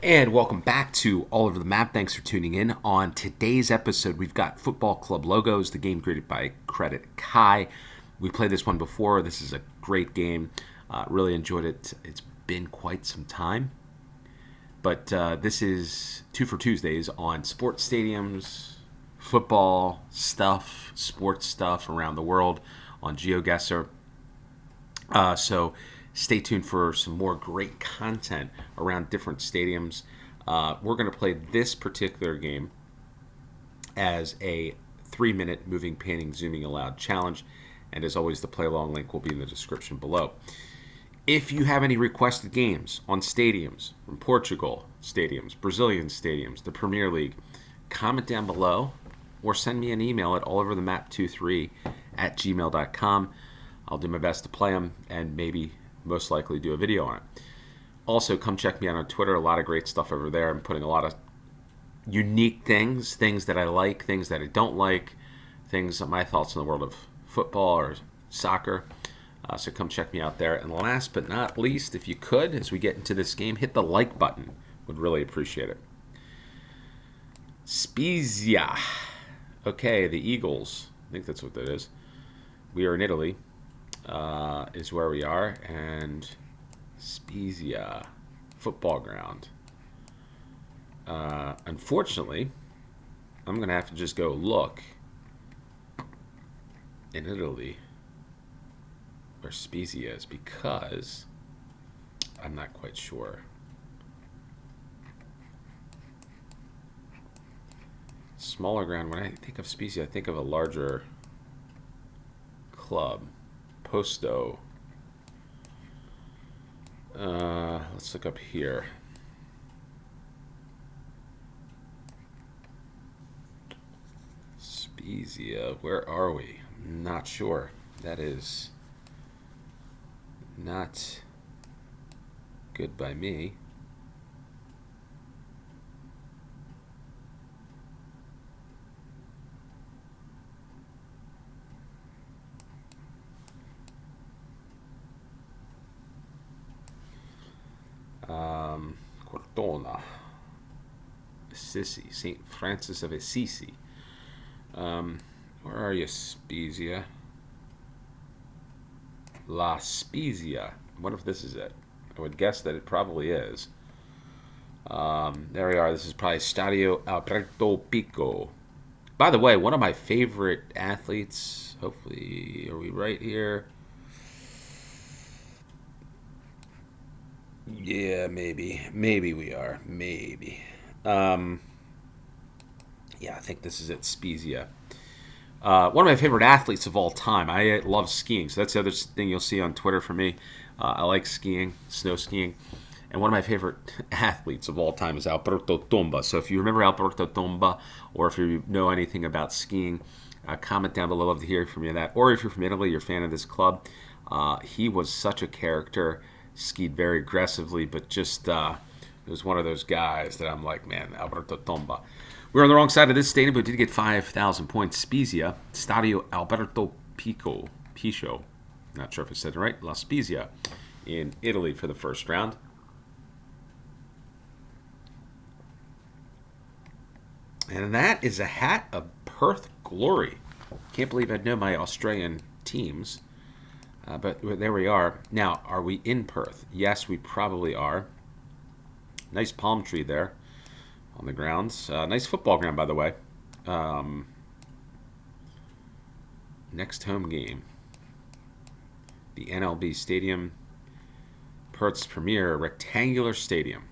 And welcome back to All Over the Map. Thanks for tuning in. On today's episode, we've got Football Club Logos, the game created by Kreditkai. We played this one before. This is a great game. Really enjoyed it. It's been quite some time. But this is Two for Tuesdays on sports stadiums, football stuff, sports stuff around the world on GeoGuessr. So stay tuned for some more great content around different stadiums. We're going to play this particular game as a 3-minute moving, panning, zooming allowed challenge. And as always, the play along link will be in the description below. If you have any requested games on stadiums from Portugal stadiums, Brazilian stadiums, the Premier League, comment down below or send me an email at alloverthemap23@gmail.com. I'll do my best to play them and maybe most likely do a video on it. Also, come check me out on Twitter. A lot of great stuff over there. I'm putting a lot of unique things that I like, things that I don't like, my thoughts on the world of football or soccer. So come check me out there. And last but not least, if you could, as we get into this game, hit the like button. Would really appreciate it. Spezia. Okay, the Eagles. I think that's what that is. We are in Italy. Is where we are, and Spezia football ground. Unfortunately, I'm going to have to just go look in Italy where Spezia is because I'm not quite sure. Smaller ground. When I think of Spezia, I think of a larger club. Posto. Let's look up here. Spezia. Where are we? Not sure. That is not good by me. Cortona, Assisi, St. Francis of Assisi. Where are you, Spezia? La Spezia. What if this is it? I would guess that it probably is. There we are. This is probably Stadio Alberto Pico. By the way, one of my favorite athletes, hopefully, are we right here? Yeah, maybe. Maybe we are. Maybe. Yeah, I think this is it, Spezia. One of my favorite athletes of all time. I love skiing, so that's the other thing you'll see on Twitter from me. I like skiing, snow skiing. And one of my favorite athletes of all time is Alberto Tomba. So if you remember Alberto Tomba, or if you know anything about skiing, comment down below. Love to hear from you on that. Or if you're from Italy, you're a fan of this club. He was such a character. Skied very aggressively, but just it was one of those guys that I'm like, man, Alberto Tomba. We're on the wrong side of this stadium, but we did get 5,000 points. Spezia, Stadio Alberto Pico, Piscio. Not sure if I said it right. La Spezia in Italy for the first round. And that is a hat of Perth glory. Can't believe I know my Australian teams. But there we are. Now, are we in Perth? Yes, we probably are. Nice palm tree there on the grounds. Nice football ground, by the way. Next home game. The NLB Stadium. Perth's premier rectangular stadium.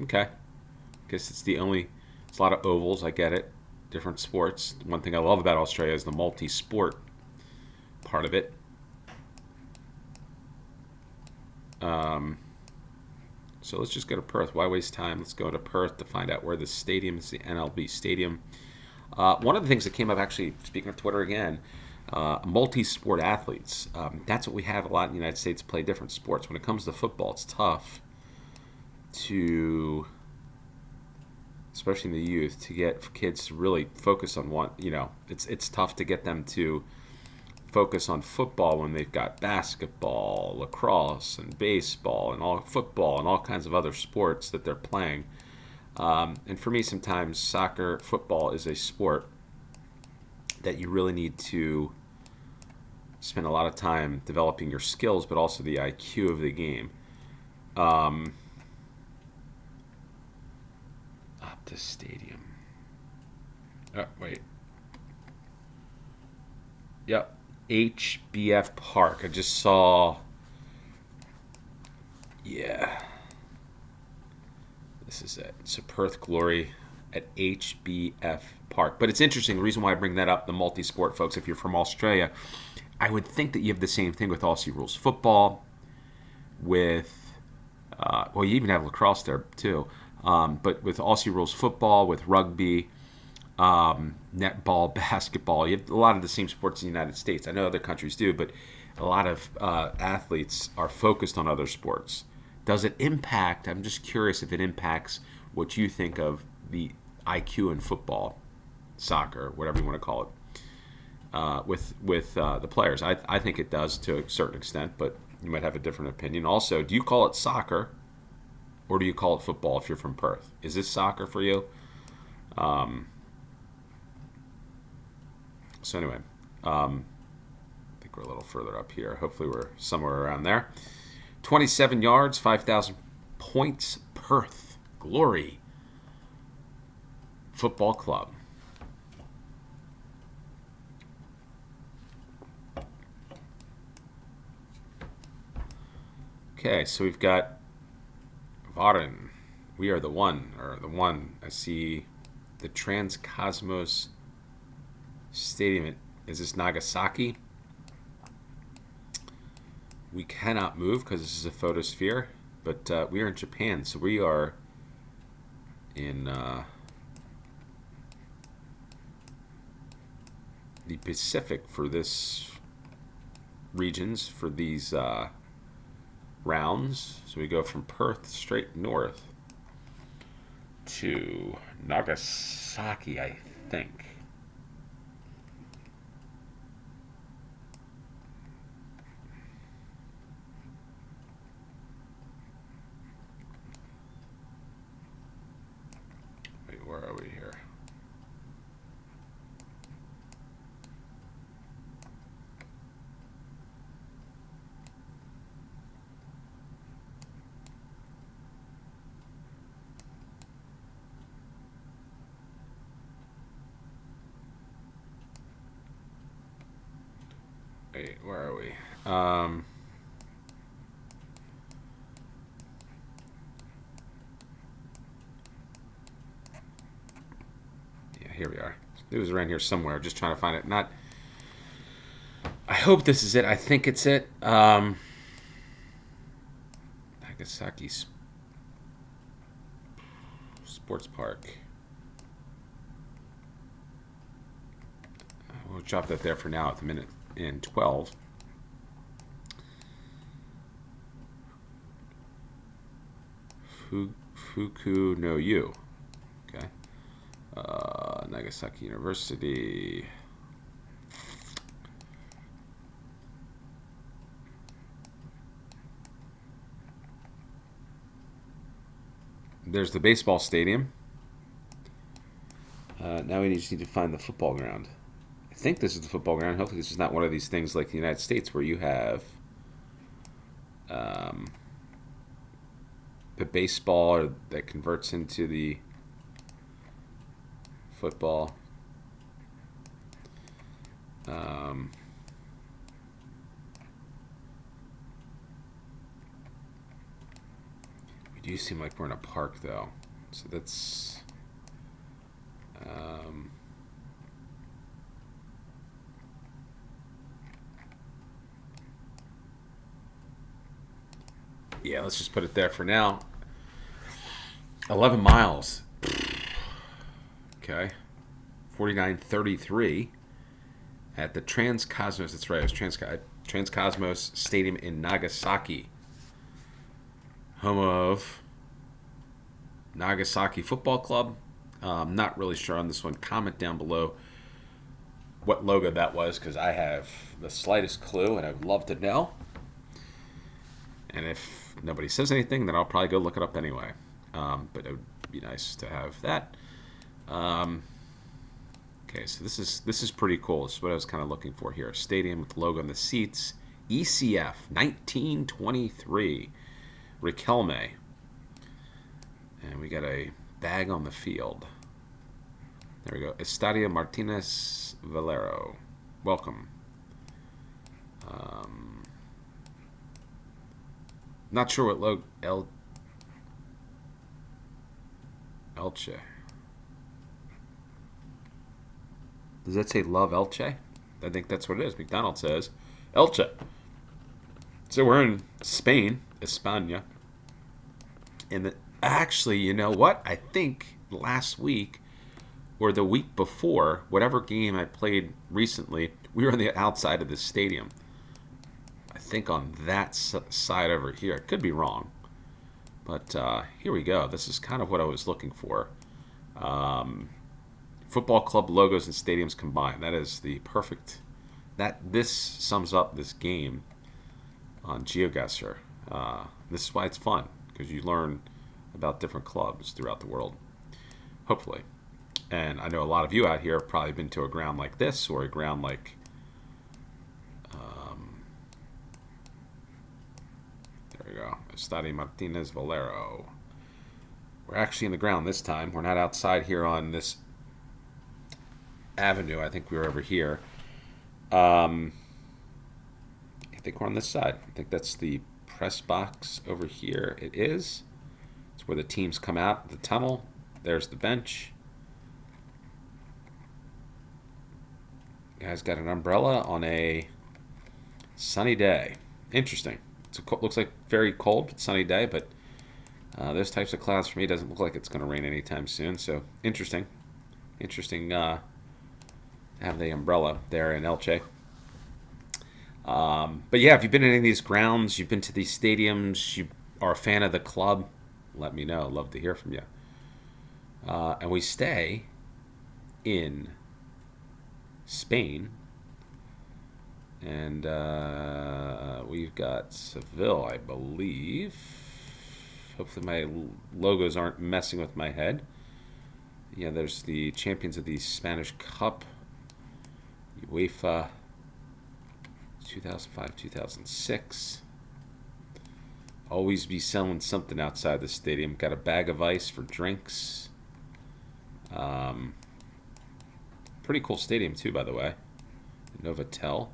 Okay. Guess it's the only... It's a lot of ovals, I get it. Different sports. One thing I love about Australia is the multi-sport part of it. So let's just go to Perth. Why waste time? Let's go to Perth to find out where the stadium is, the NLB Stadium. One of the things that came up, actually, speaking of Twitter again, multi-sport athletes. That's what we have a lot in the United States, play different sports. When it comes to football, it's tough to, especially in the youth, to get kids to really focus on one. It's tough to get them to focus on football when they've got basketball, lacrosse, and baseball, and all football, and all kinds of other sports that they're playing. And for me, sometimes soccer, football is a sport that you really need to spend a lot of time developing your skills, but also the IQ of the game. Um, Optus Stadium. Oh, wait. Yep. HBF Park. I just saw. Yeah. This is it. So Perth Glory at HBF Park. But it's interesting. The reason why I bring that up, the multi-sport folks, if you're from Australia, I would think that you have the same thing with Aussie rules football, with, well, you even have lacrosse there too. But with Aussie rules football, with rugby, netball, basketball, you have a lot of the same sports in the United States. I know other countries do, but a lot of athletes are focused on other sports. Does it impact? I'm just curious if it impacts what you think of the IQ in football, soccer, whatever you want to call it, with the players. I think it does to a certain extent, but you might have a different opinion. Also, do you call it soccer or do you call it football if you're from Perth? Is this soccer for you? So anyway, I think we're a little further up here. Hopefully we're somewhere around there. 27 yards, 5,000 points, Perth Glory Football Club. Okay, so we've got Varen. We are the one, or the one. I see the Transcosmos Stadium. Is this Nagasaki? We cannot move because this is a photosphere, but we are in Japan, so we are in the Pacific for this regions, for these rounds. So we go from Perth straight north to Nagasaki, I think. Wait, where are we here? Wait, where are we? Yeah, here we are. It was around here somewhere. Just trying to find it. Not. I hope this is it. I think it's it. Nagasaki Sports Park. We'll drop that there for now at the minute in 12. Fuku no Yu. Okay. Nagasaki University. There's the baseball stadium. Now we just need to find the football ground. I think this is the football ground. Hopefully this is not one of these things like the United States where you have the baseball that converts into the football. We do seem like we're in a park though. So that's... yeah, let's just put it there for now. 11 miles. Okay. 49.33 at the Transcosmos. That's right. It was Transcosmos Stadium in Nagasaki. Home of Nagasaki Football Club. I'm not really sure on this one. Comment down below what logo that was because I have the slightest clue and I'd love to know. And if nobody says anything, then I'll probably go look it up anyway. But I would Be nice to have that. Okay, so this is pretty cool. This is what I was kind of looking for here. Stadium with the logo on the seats. ECF 1923. Riquelme. And we got a bag on the field. There we go. Estadio Martinez Valero. Welcome. Not sure what logo. Elche. Does that say Love Elche? I think that's what it is. McDonald's says Elche. So we're in Spain, España. And actually, you know what? I think last week or the week before, whatever game I played recently, we were on the outside of the stadium. I think on that side over here. I could be wrong. But here we go. This is kind of what I was looking for. Football club logos and stadiums combined. That is the perfect. This sums up this game on GeoGuessr. This is why it's fun, because you learn about different clubs throughout the world. Hopefully. And I know a lot of you out here have probably been to a ground like this or a ground like there we go. Estadio Martinez Valero. We're actually in the ground this time. We're not outside here on this avenue. I think we were over here. I think we're on this side. I think that's the press box over here. It is. It's where the teams come out the tunnel. There's the bench. Guy's got an umbrella on a sunny day. Interesting. Looks like very cold, but sunny day, but those types of clouds for me doesn't look like it's going to rain anytime soon. So interesting. Have the umbrella there in Elche. But yeah, if you've been in any of these grounds, you've been to these stadiums, you are a fan of the club, let me know. I'd love to hear from you. And we stay in Spain. And we've got Seville, I believe. Hopefully my logos aren't messing with my head. Yeah, there's the champions of the Spanish Cup. UEFA 2005-2006. Always be selling something outside the stadium. Got a bag of ice for drinks. Pretty cool stadium too, by the way. Novotel.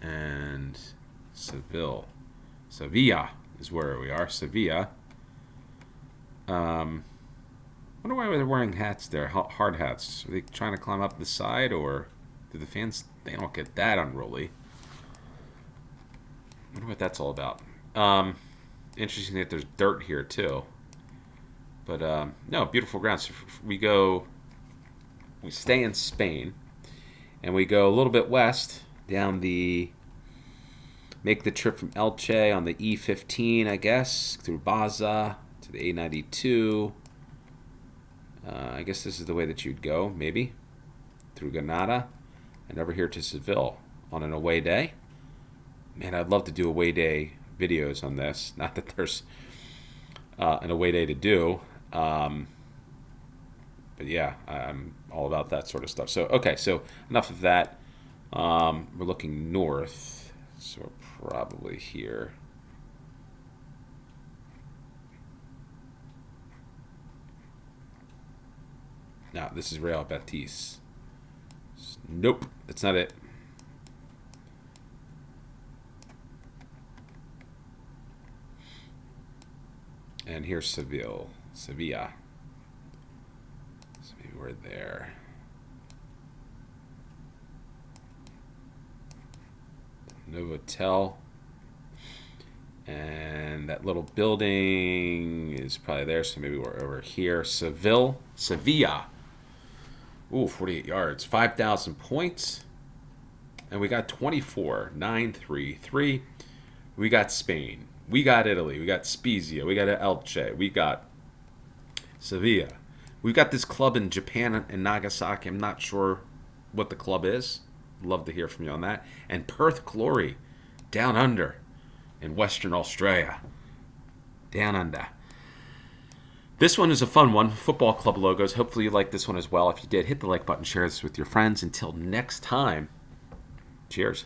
And Sevilla is where we are. Sevilla. Wonder why they're wearing hats there, hard hats. Are they trying to climb up the side, or do the fans? They don't get that unruly. Wonder what that's all about. Interesting that there's dirt here too. But no, beautiful ground. So we stay in Spain, and we go a little bit west down make the trip from Elche on the E15, I guess, through Baza to the A92. I guess this is the way that you'd go, maybe, through Granada, and over here to Seville on an away day. Man, I'd love to do away day videos on this. Not that there's an away day to do, but yeah, I'm all about that sort of stuff. So, okay, so enough of that. We're looking north, so we're probably here. No, this is Real Betis. Nope, that's not it. And here's Sevilla. So maybe we're there. Novotel. And that little building is probably there, so maybe we're over here. Sevilla. Ooh, 48 yards. 5,000 points. And we got 24,933. We got Spain. We got Italy. We got Spezia. We got Elche. We got Sevilla. We've got this club in Japan in Nagasaki. I'm not sure what the club is. Love to hear from you on that. And Perth Glory, down under in Western Australia. Down under. This one is a fun one, football club logos. Hopefully you like this one as well. If you did, hit the like button, share this with your friends. Until next time, cheers.